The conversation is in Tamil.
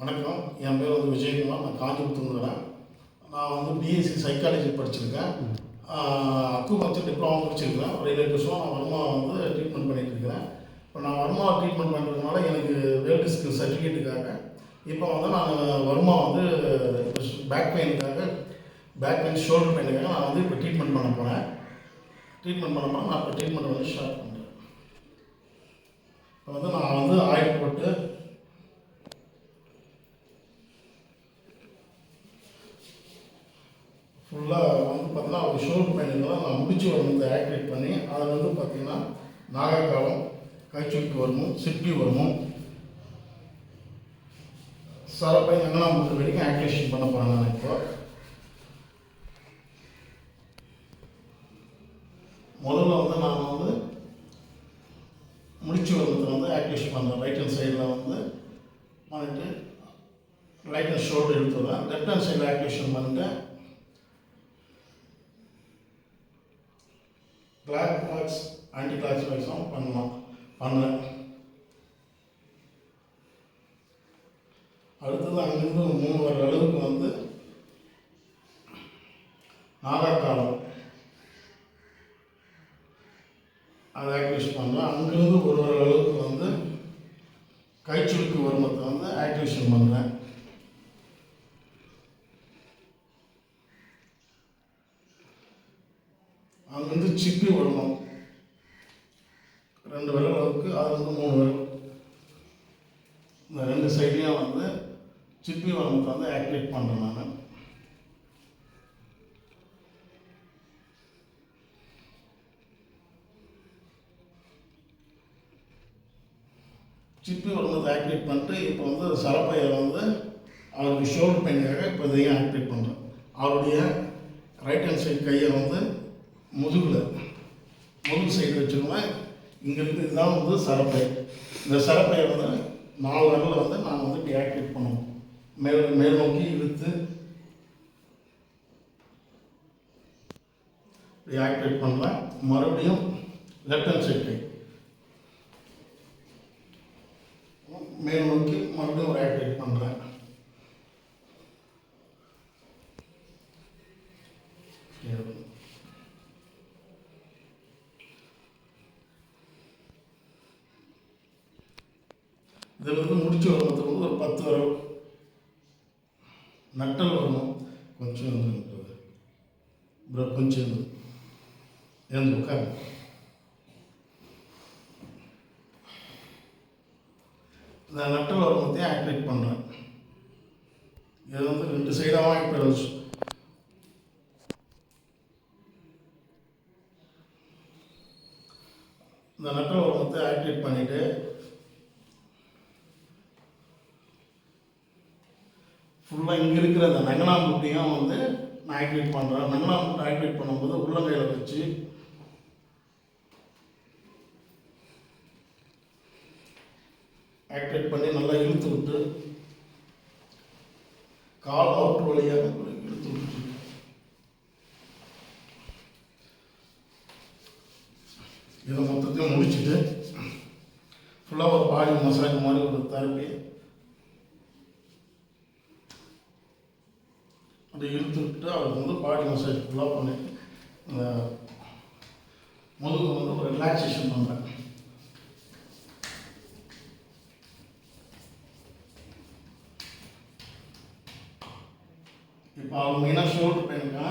வணக்கம். என் பேர் விஜயகுமார். நான் காஞ்சிபுரத்துலேருந்துறேன். நான் பிஎஸ்சி சைக்காலஜி படிச்சிருக்கேன். அக்குபஞ்சர் டிப்ளமா முடிச்சிருக்கிறேன். ஒரு 7 வருஷம் நான் வருமா ட்ரீட்மெண்ட் பண்ணிகிட்டு இருக்கிறேன். இப்போ நான் வருமா ட்ரீட்மெண்ட் பண்ணுறதுனால எனக்கு வேர்ல்டு ஸ்கில் சர்டிஃபிகேட்டுக்காக இப்போ நான் வருமா பேக் பெயின் ஷோல்டர் பெயினுக்காக நான் இப்போ ட்ரீட்மெண்ட் பண்ண போகிறேன். நான் இப்போ ட்ரீட்மெண்ட் ஸ்டார்ட் பண்ணுறேன். இப்போ நான் ஆயில் போட்டு ஃபுல்லாக பார்த்தீங்கன்னா ஒரு ஷோல்டர் பெயினுக்கெல்லாம் நான் முடிச்சு ஆக்டிவேட் பண்ணி அதில் பார்த்தீங்கன்னா நாகக்காலம், கைச்சுக்கு வருமும், சிப்பி வருமும், சரப்பை நங்கனாம்புட்டு வரைக்கும் ஆக்டிவேஷன் பண்ண போகிறேன். நான் இப்போ முதல்ல நான் முடிச்சு வருவதை ஆக்டிவேஷன் பண்ணுறேன். ரைட் ஹேண்ட் சைடில் பண்ணிட்டு ரைட் ஹேண்ட் ஷோல்டர் எடுத்துடுறேன். லெஃப்ட் ஹேண்ட் சைடில் ஆக்டிவேஷன் பண்ணிட்டு கிளாக் வாய்ஸ் ஆன்டி கிளாக் வாய்ஸும் பண்ணுறேன். அடுத்தது அங்கேருந்து 3 வர அளவுக்கு நாகாக்காலம் அதை ஆக்டிவேஷன் பண்ணுறேன். அங்கேருந்து ஒரு வர அளவுக்கு கைச்சுளுக்கு வருமத்தை ஆக்டிவேஷன் பண்ணுறேன். அங்கேருந்து சிப்பி வரணும் 2 விரல் அளவுக்கு, அது 3 விரல். இந்த 2 சைட்லேயும் சிப்பி வரமத்தை ஆக்டிவேட் பண்ணுறேன். நான் சிப்பி வரமத்தை ஆக்டிவேட் பண்ணிட்டு இப்போ சரப்பையை அவருக்கு ஷோல்டர் பெயினுக்காக இப்போ இதையும் ஆக்டிவேட் பண்ணுறேன். அவருடைய ரைட் ஹேண்ட் சைடு கையை முதுகு சைடு வச்சுருவேன். இங்கே இருக்குது இதுதான் சரப்பை. இந்த சரப்பையை 4 விரலில் நான் இப்படி ஆக்டிவேட் பண்ணுவோம். மேல் நோக்கி இழுத்து இப்படி ஆக்டிவேட் பண்ணுறேன். மறுபடியும் லெஃப்ட் ஹேண்ட் சைடு கை மேல் நோக்கி மறுபடியும் ஒரு ஆக்டிவேட் பண்ணுறேன். இதில் முடிச்சு வரத்துக்கு ஒரு 10 வரும். நட்டல் வரணும். கொஞ்சம் உட்காரு. இந்த நட்டல் வரமத்தையும் ஆக்டிவேட் பண்ணுறேன். இது 2 சைடாகவும் ஆக்டிவேட் ஆச்சு. இந்த நட்டல் வரமத்தை ஆக்டிவேட் பண்ணிவிட்டு ஃபுல்லாக இங்கே இருக்கிற அந்த நங்கனாம்புட்டியும் நான் ஆக்டிவேட் பண்ணுறேன். நங்கனாம்புட்டை ஆக்டிவேட் பண்ணும்போது உள்ளங்கையில் வச்சு ஆக்டிவேட் பண்ணி நல்லா இழுத்து விட்டு கால் அவுட் வழியாக இழுத்து விட்டு இதை மொத்தத்தையும் முடிச்சுட்டு ஃபுல்லாக ஒரு பாடி மசாஜ் மாதிரி ஒரு தெரப்பி அப்படி இழுத்து விட்டு அவருக்கு பாடி மசாஜ் ஃபுல்லாக பண்ணி இந்த முதுகு ஒரு ரிலாக்ஸேஷன் பண்ணுறேன். இப்போ அவங்க மெயினாக ஷோல்டர் பெயினுக்கா